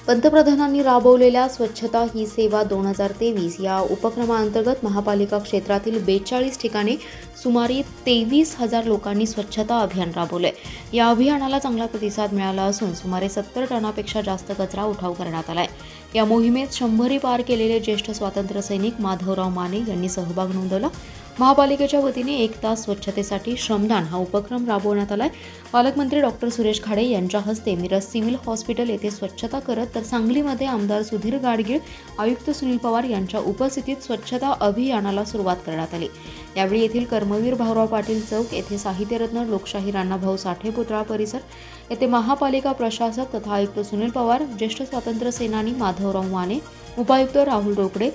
पंतप्रधानांनी राबवलेल्या स्वच्छता ही सेवा 2023 या उपक्रमाअंतर्गत महापालिका क्षेत्रातील 42 ठिकाणी सुमारे 23,000 लोकांनी स्वच्छता अभियान राबवले। या अभियानाला चांगला प्रतिसाद मिळाला असून सुमारे 70 टनापेक्षा जास्त कचरा उठाव करण्यात आलाय। या मोहिमेत 100 पार केलेले ज्येष्ठ स्वातंत्र्य सैनिक माधवराव माने यांनी सहभाग नोंदवला। महापालिकेच्या वतीने 1 तास स्वच्छतेसाठी श्रमदान हा उपक्रम राबवण्यात आलाय। पालकमंत्री डॉक्टर सुरेश खाडे यांच्या हस्ते मिरज सिव्हिल हॉस्पिटल येथे स्वच्छता करत तर सांगलीमध्ये आमदार सुधीर गाडगीळ, आयुक्त सुनील पवार यांच्या उपस्थितीत स्वच्छता अभियानाला सुरुवात करण्यात आली। यावेळी येथील कर्मवीर भाऊराव पाटील चौक येथे साहित्यरत्न लोकशाही राणाभाऊ साठे पुतळा परिसर येथे महापालिका प्रशासक तथा आयुक्त सुनील पवार, ज्येष्ठ स्वातंत्र्य सेनानी माधवराव माने, उपायुक्त राहुल रोकडे,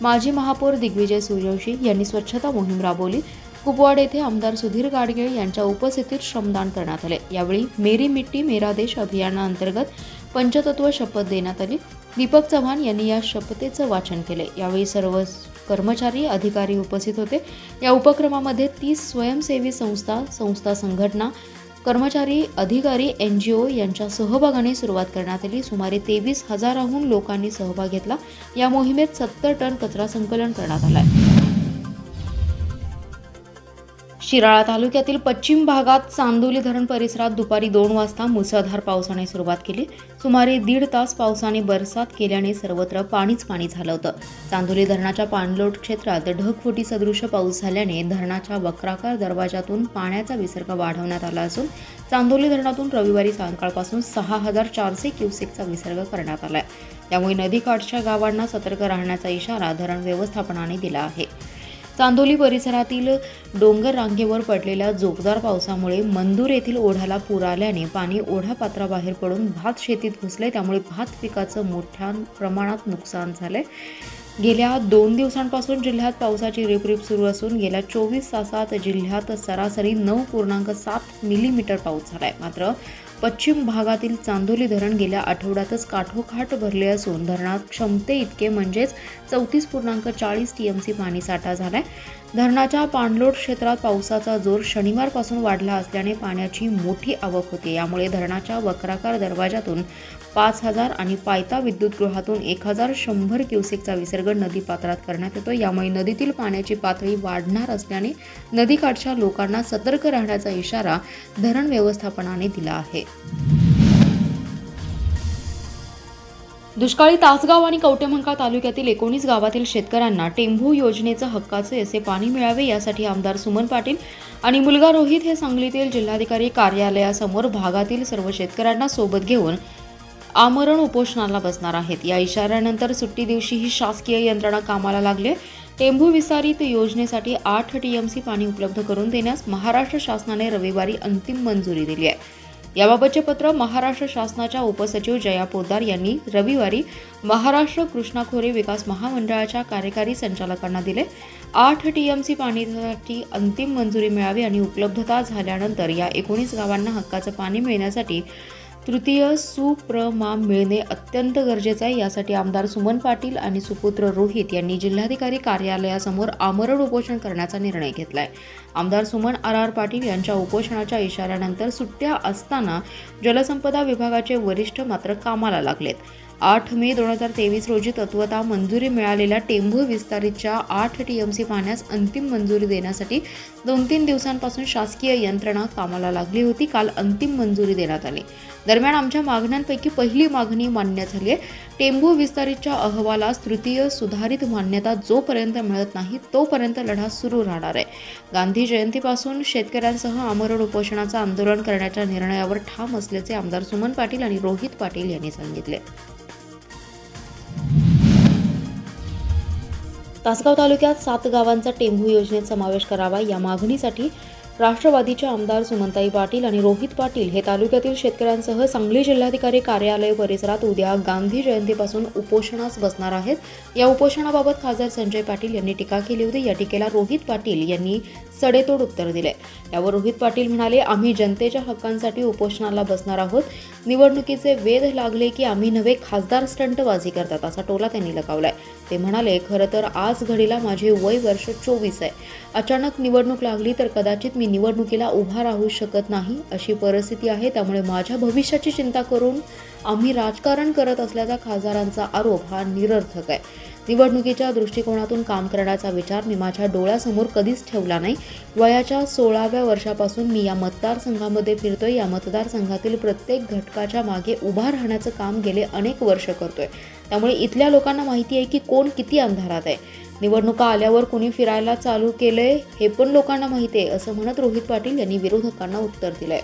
माजी महापौर दिग्विजय सूर्यवंशी यांनी स्वच्छता मोहीम राबवली। कुपवाड येथे आमदार सुधीर गाडगीळ यांच्या उपस्थितीत श्रमदान करण्यात आले। यावेळी मेरी मिट्टी मेरा देश अभियानाअंतर्गत पंचतत्व शपथ देण्यात आली। दीपक चव्हाण यांनी या शपथेचं वाचन केले। यावेळी सर्व कर्मचारी अधिकारी उपस्थित होते। या उपक्रमामध्ये 30 स्वयंसेवी संस्था संघटना कर्मचारी अधिकारी NGO यांच्या सहभागाने सुरुवात करण्यात आली। सुमारे 23,000हून लोकांनी सहभाग घेतला। या मोहिमेत 70 टन कचरा संकलन करण्यात आलाय। शिराळा तालुक्यातील पश्चिम भागात चांदोली धरण परिसरात दुपारी 2 वाजता मुसळधार पावसाने सुरुवात केली। सुमारे 1.5 तास पावसाने बरसात केल्याने सर्वत्र पाणीच पाणी झालं होतं। चांदोली धरणाच्या पाणलोट क्षेत्रात ढगफुटी सदृश पाऊस झाल्याने धरणाच्या वक्राकार दरवाजातून पाण्याचा विसर्ग वाढवण्यात आला असून चांदोली धरणातून रविवारी सायंकाळपासून 6,400 क्युसेकचा विसर्ग करण्यात आलाय। त्यामुळे नदीकाठच्या गावांना सतर्क राहण्याचा इशारा धरण व्यवस्थापनाने दिला आहे। चांदोली परिसरातील डोंगर रांगेवर पडलेल्या जोरदार पावसामुळे मंदूर येथील ओढ्याला पूर आल्याने पाणी ओढ्यापात्राबाहेर पडून भात शेतीत घुसले। त्यामुळे भात पिकाचं मोठ्या प्रमाणात नुकसान झाले। गेल्या 2 दिवसांपासून जिल्ह्यात पावसाची रिपरिप सुरू असून गेल्या 24 तासात जिल्ह्यात सरासरी 9.7 मिलीमीटर पाऊस झालाय। मात्र पश्चिम भागातील चांदोली धरण गेल्या आठवड्यातच काठोकाठ भरले असून धरणात क्षमते इतके म्हणजेच 34.40 TMC पाणी साठा झालाय। धरणाच्या पाणलोट क्षेत्रात पावसाचा जोर शनिवारपासून वाढला असल्याने पाण्याची मोठी आवक होते। यामुळे धरणाच्या वक्राकार दरवाजातून 5,000 आणि पायता विद्युतगृहातून 1,100 क्युसेकचा विसर्ग नदीपात्रात करण्यात येतो। यामुळे नदीतील पाण्याची पातळी वाढणार असल्याने नदीकाठच्या लोकांना सतर्क राहण्याचा इशारा धरण व्यवस्थापनाने दिला आहे। दुष्काळी तासगाव आणि कवठेमंकाळ तालुक्यातील 19 गावातील शेतकऱ्यांना टेंभू योजनेचं हक्काचे असे पाणी मिळावे यासाठी आमदार सुमन पाटील आणि मुलगा रोहित हे सांगलीतील जिल्हाधिकारी कार्यालयासमोर भागातील सर्व शेतकऱ्यांना सोबत घेऊन आमरण उपोषणाला बसणार आहेत। या इशाऱ्यानंतर सुट्टी दिवशीही शासकीय यंत्रणा कामाला लागले। टेंभू विस्तारित योजनेसाठी 8 TMC पाणी उपलब्ध करून देण्यास महाराष्ट्र शासनाने रविवारी अंतिम मंजुरी दिली आहे। याबाबतचे पत्र महाराष्ट्र शासनाच्या उपसचिव जया पोद्दार यांनी रविवारी महाराष्ट्र कृष्णा खोरे विकास महामंडळाच्या कार्यकारी संचालकांना दिले। 8 TMC पाणीसाठी अंतिम मंजुरी मिळावी आणि उपलब्धता झाल्यानंतर या 19 गावांना हक्काचं पाणी मिळण्यासाठी तृतीय सुप्रमाम मिळणे अत्यंत गरजेचं आहे। यासाठी आमदार सुमन पाटील आणि सुपुत्र रोहित यांनी जिल्हाधिकारी कार्यालयासमोर आमरण उपोषण करण्याचा निर्णय घेतलाय। आमदार सुमन RR पाटील यांच्या उपोषणाच्या इशाऱ्यानंतर सुट्ट्या असताना जलसंपदा विभागाचे वरिष्ठ मात्र कामाला लागलेत। 8 मे 2023 रोजी तत्वतः मंजुरी मिळालेल्या टेंभू विस्तारितच्या 8 TMC पाण्यास अंतिम मंजुरी देण्यासाठी 2-3 दिवसांपासून शासकीय यंत्रणा कामाला लागली होती। काल अंतिम मंजुरी देण्यात आली। दरम्यान आमच्या मागण्यांपैकी पहिली मागणी मान्य झाली आहे। टेंभू विस्तारितच्या अहवालास तृतीय सुधारित मान्यता जोपर्यंत मिळत नाही तोपर्यंत लढा सुरू राहणार आहे। गांधी जयंतीपासून शेतकऱ्यांसह आमरण उपोषणाचं आंदोलन करण्याच्या निर्णयावर ठाम असल्याचे आमदार सुमन पाटील आणि रोहित पाटील यांनी सांगितले। तासगाव तालुक्यात 7 गावांचा टेंभू योजनेत समावेश करावा या मागणीसाठी राष्ट्रवादीचे आमदार सुमनताई पाटील आणि रोहित पाटील हे तालुक्यातील शेतकऱ्यांसह सांगली जिल्हाधिकारी कार्यालय परिसरात उद्या गांधी जयंतीपासून उपोषणास बसणार आहेत। या उपोषणाबाबत खासदार संजय पाटील यांनी टीका केली होती। या टीकेला रोहित पाटील यांनी सडेतोड उत्तर दिले। यावर रोहित पाटील म्हणाले, आम्ही जनतेच्या हक्कांसाठी उपोषणाला बसणार आहोत। निवडणुकीचे वेध लागले की आम्ही नवे खासदार स्टंटबाजी करतात असा टोला त्यांनी लगावलाय। ते म्हणाले, खरं तर आज घडीला माझे वय वर्ष 24 आहे। अचानक निवडणूक लागली तर कदाचित मी निवडणुकीला उभा राहू शकत नाही अशी परिस्थिती आहे. त्यामुळे माझ्या भविष्याची चिंता करून आम्ही राजकारण करत असल्याचा खासदारांचा आरोप हा निरर्थक आहे. निवडणुकीच्या दृष्टिकोनातून काम करण्याचा विचार मी माझ्या डोळ्यासमोर कधीच ठेवला नाही. वयाच्या 16व्या वर्षापासून मी या मतदारसंघामध्ये फिरतोय. या मतदारसंघातील प्रत्येक घटकाच्या मागे उभा राहण्याचं काम गेले अनेक वर्ष करतोय. त्यामुळे इथल्या लोकांना माहिती आहे की कोण किती अंधारात आहे. निवडणुका आल्यावर कोणी फिरायला चालू केलंय हे पण लोकांना माहिती आहे, असं म्हणत रोहित पाटील यांनी विरोधकांना उत्तर दिलंय.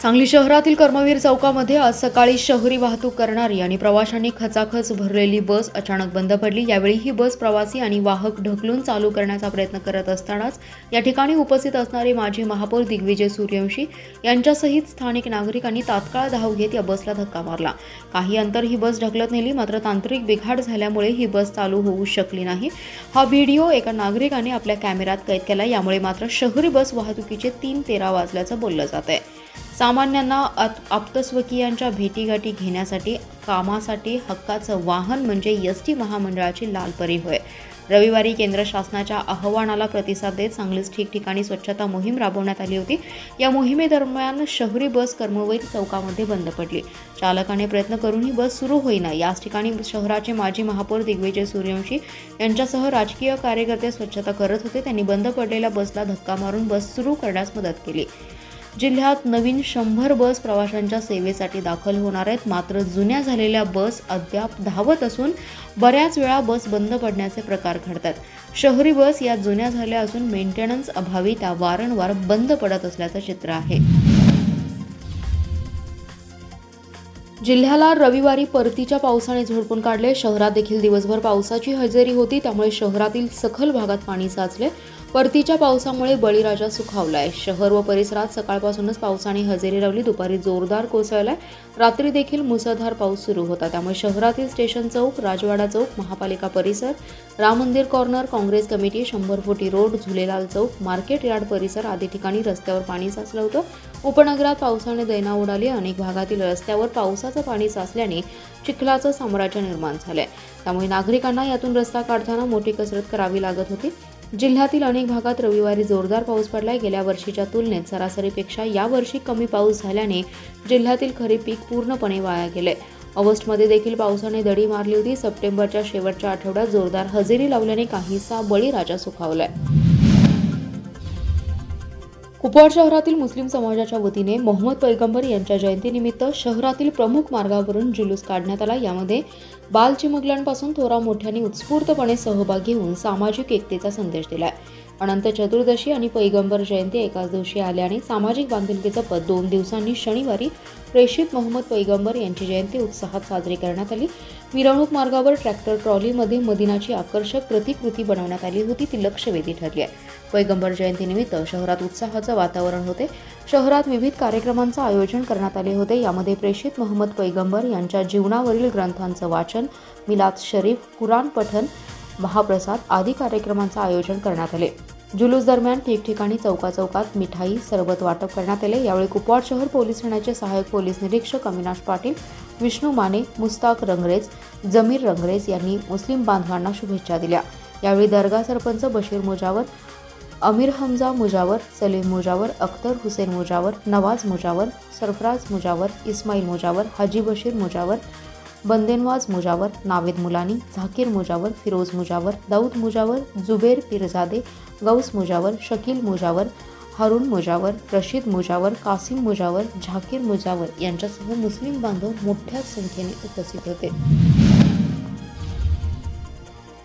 सांगली शहरातील कर्मवीर चौकामध्ये आज सकाळी शहरी वाहतूक करणारी आणि प्रवाशांनी खचाखच भरलेली बस अचानक बंद पडली. यावेळी ही बस प्रवासी आणि वाहक ढकलून चालू करण्याचा प्रयत्न करत असतानाच या ठिकाणी उपस्थित असणारे माजी महापौर दिग्विजय सूर्यवंशी यांच्यासहित स्थानिक नागरिकांनी तात्काळ धाव घेत या बसला धक्का मारला. काही अंतर ही बस ढकलत नेली, मात्र तांत्रिक बिघाड झाल्यामुळे ही बस चालू होऊ शकली नाही. हा व्हिडिओ एका नागरिकाने आपल्या कॅमेऱ्यात कैद केला. यामुळे मात्र शहरी बस वाहतुकीचे 3:13 वाजल्याचं बोललं जात आहे. सामान्यांना आप्तस्वकीयांच्या भेटीगाठी घेण्यासाठी कामासाठी हक्काचं वाहन म्हणजे एसटी महामंडळाची लाल परी होय. रविवारी केंद्र शासनाच्या आवाहनाला प्रतिसाद देत सांगलीत ठिकठिकाणी स्वच्छता मोहीम राबवण्यात आली होती. या मोहिमेदरम्यान शहरी बस कर्मवीर चौकामध्ये बंद पडली. चालकाने प्रयत्न करूनही बस सुरू होईना. याच ठिकाणी शहराचे माजी महापौर दिग्विजय सूर्यवंशी यांच्यासह राजकीय कार्यकर्ते स्वच्छता करत होते. त्यांनी बंद पडलेल्या बसला धक्का मारून बस सुरू करण्यास मदत केली. जिल्ह्यात नवीन 100 बस प्रवाशांच्या सेवेसाठी दाखल होणार आहेत. मात्र जुन्या झालेल्या बस अद्याप धावत असून बऱ्याच वेळा बस बंद पडण्याचे प्रकार घडतात. शहरी बस या जुन्या झाल्या असून मेंटेनन्स अभावी त्या वारंवार बंद पडत असल्याचं चित्र आहे. जिल्ह्याला रविवारी परतीच्या पावसाने झोडपून काढले. शहरात देखील दिवसभर पावसाची हजेरी होती. त्यामुळे शहरातील सखल भागात पाणी साचले. परतीच्या पावसामुळे बळीराजा सुखावलाय. शहर व परिसरात सकाळपासूनच पावसाने हजेरी लावली. दुपारी जोरदार कोसळलाय. रात्री देखील मुसळधार पाऊस सुरू होता. त्यामुळे शहरातील स्टेशन चौक, राजवाडा चौक, महापालिका परिसर, राम मंदिर कॉर्नर, काँग्रेस कमिटी, 100 फुटी रोड, झुलेलाल चौक, मार्केट यार्ड परिसर आदी ठिकाणी रस्त्यावर पाणी साचलं होतं. उपनगरात पावसाने दैना उडाली. अनेक भागातील रस्त्यावर पावसाचं पाणी साचल्याने चिखलाचं साम्राज्य निर्माण झालंय. त्यामुळे नागरिकांना यातून रस्ता काढताना मोठी कसरत करावी लागत होती. जिल्ह्यातील अनेक भागात रविवारी जोरदार पाऊस पडलाय. गेल्या वर्षीच्या तुलनेत सरासरीपेक्षा यावर्षी कमी पाऊस झाल्याने जिल्ह्यातील खरीप पीक पूर्णपणे वाया गेले. ऑगस्टमध्ये देखील पावसाने दडी मारली होती. सप्टेंबरच्या शेवटच्या आठवड्यात जोरदार हजेरी लावल्याने काहीसा बळीराजा सुखावलाय. कुपवाड शहरातील मुस्लिम समाजाच्या वतीने मोहम्मद पैगंबर यांच्या जयंतीनिमित्त शहरातील प्रमुख मार्गावरून जुलूस काढण्यात आला. यामध्ये बालचिमुकल्यांपासून थोरा मोठ्यांनी उत्स्फूर्तपणे सहभाग घेऊन सामाजिक एकतेचा संदेश दिलाय. अनंत चतुर्दशी आणि पैगंबर जयंती एकाच दिवशी आल्याने सामाजिक बांधिलकीचं पद 2 दिवसांनी शनिवारी प्रेषित मोहम्मद पैगंबर यांची जयंती उत्साहात साजरी करण्यात आली. मिरवणूक मार्गावर ट्रॅक्टर ट्रॉलीमध्ये मदिनाची आकर्षक प्रतिकृती बनवण्यात आली होती. ती लक्षवेधी ठरली आहे. पैगंबर जयंतीनिमित्त शहरात उत्साहाचं वातावरण होते. शहरात विविध कार्यक्रमांचं आयोजन करण्यात आले होते. यामध्ये प्रेषित मोहम्मद पैगंबर यांच्या जीवनावरील ग्रंथांचं वाचन, मिलाद शरीफ, कुराण पठण, महाप्रसाद आदी कार्यक्रमांचं आयोजन करण्यात आले. जुलूस दरम्यान ठिकठिकाणी चौकाचौकात मिठाई, सरबत वाटप करण्यात आले. यावेळी कुपवाड शहर पोलीस ठाण्याचे सहाय्यक पोलीस निरीक्षक अविनाश पाटील, विष्णू माने, मुस्ताक रंगरेज, जमीर रंगरेज यांनी मुस्लिम बांधवांना शुभेच्छा दिल्या. यावेळी दर्गा सरपंच बशीर मुजावर, अमीर हमजा मुजावर, सलीम मुजावर, अख्तर हुसेन मुजावर, नवाज मुजावर, सरफराज मुजावर, इस्माईल मुजावर, हाजी बशीर मुजावर, बंदेनवाज मुजावर, नावेद मुलानी, झाकीर मुजावर, फिरोज मुजावर, दाऊद मुजावर, जुबेर पीरजादे, गौस मुजावर, शकील मुजावर, हारून मुजावर, रशीद मुजावर, कासिम मुजावर, झाकीर मुजावर यांच्यासह मुस्लिम बांधव मोठ्या संख्येने उपस्थित होते.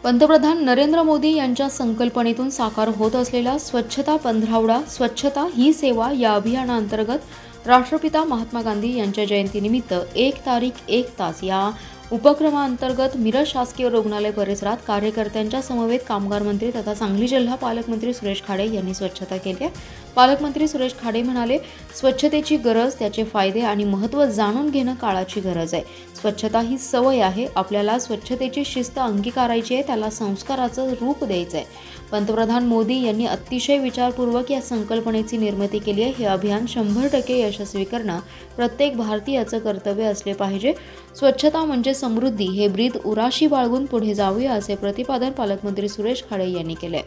पंतप्रधान नरेंद्र मोदी यांच्या संकल्पनेतून साकार होत असलेला स्वच्छता पंधरवडा, स्वच्छता ही सेवा या अभियानाअंतर्गत राष्ट्रपिता महात्मा गांधी यांच्या जयंतीनिमित्त 1 तारीख 1 तास या उपक्रमाअंतर्गत मिरज शासकीय रुग्णालय परिसरात कार्यकर्त्यांच्या समवेत कामगार मंत्री तथा सांगली जिल्हा पालकमंत्री सुरेश खाडे यांनी स्वच्छता केली आहे. पालकमंत्री सुरेश खाडे म्हणाले, स्वच्छतेची गरज, त्याचे फायदे आणि महत्त्व जाणून घेणं काळाची गरज आहे. स्वच्छता ही सवय आहे. आपल्याला स्वच्छतेची शिस्त अंगीकारायची आहे, त्याला संस्काराचं रूप द्यायचं आहे. पंतप्रधान मोदी यांनी अतिशय विचारपूर्वक या संकल्पनेची निर्मिती केली आहे. हे अभियान 100% यशस्वी करणं प्रत्येक भारतीयाचं कर्तव्य असले पाहिजे. स्वच्छता म्हणजे समृद्धी हे ब्रीद उराशी बाळगून पुढे जाऊया असे प्रतिपादन पालकमंत्री सुरेश खाडे यांनी केले.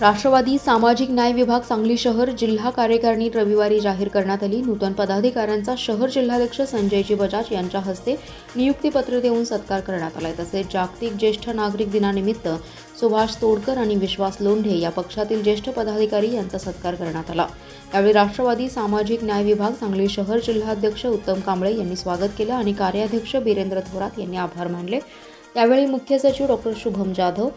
राष्ट्रवादी सामाजिक न्याय विभाग सांगली शहर जिल्हा कार्यकारिणी रविवारी जाहीर करण्यात आली. नूतन पदाधिकाऱ्यांचा शहर जिल्हाध्यक्ष संजयजी बजाज यांच्या हस्ते नियुक्तीपत्र देऊन सत्कार करण्यात आला. तसेच जागतिक ज्येष्ठ नागरिक दिनानिमित्त सुभाष तोडकर आणि विश्वास लोंढे या पक्षातील ज्येष्ठ पदाधिकारी यांचा सत्कार करण्यात आला. यावेळी राष्ट्रवादी सामाजिक न्याय विभाग सांगली शहर जिल्हाध्यक्ष उत्तम कांबळे यांनी स्वागत केलं आणि कार्याध्यक्ष वीरेंद्र थोरात यांनी आभार मानले. यावेळी मुख्य सचिव डॉक्टर शुभम जाधव,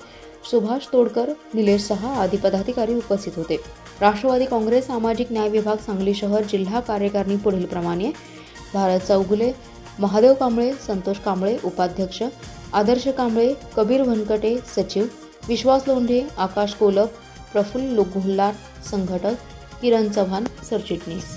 सुभाष तोडकर, निलेश सहा आदी पदाधिकारी उपस्थित होते. राष्ट्रवादी काँग्रेस सामाजिक न्याय विभाग सांगली शहर जिल्हा कार्यकारिणी पुढील प्रमाणे: भारत चौगुले, महादेव कांबळे, संतोष कांबळे उपाध्यक्ष, आदर्श कांबळे, कबीर वनकटे सचिव, विश्वास लोंढे, आकाश कोलप, प्रफुल्ल गोल्हार संघटक, किरण चव्हाण सरचिटणीस.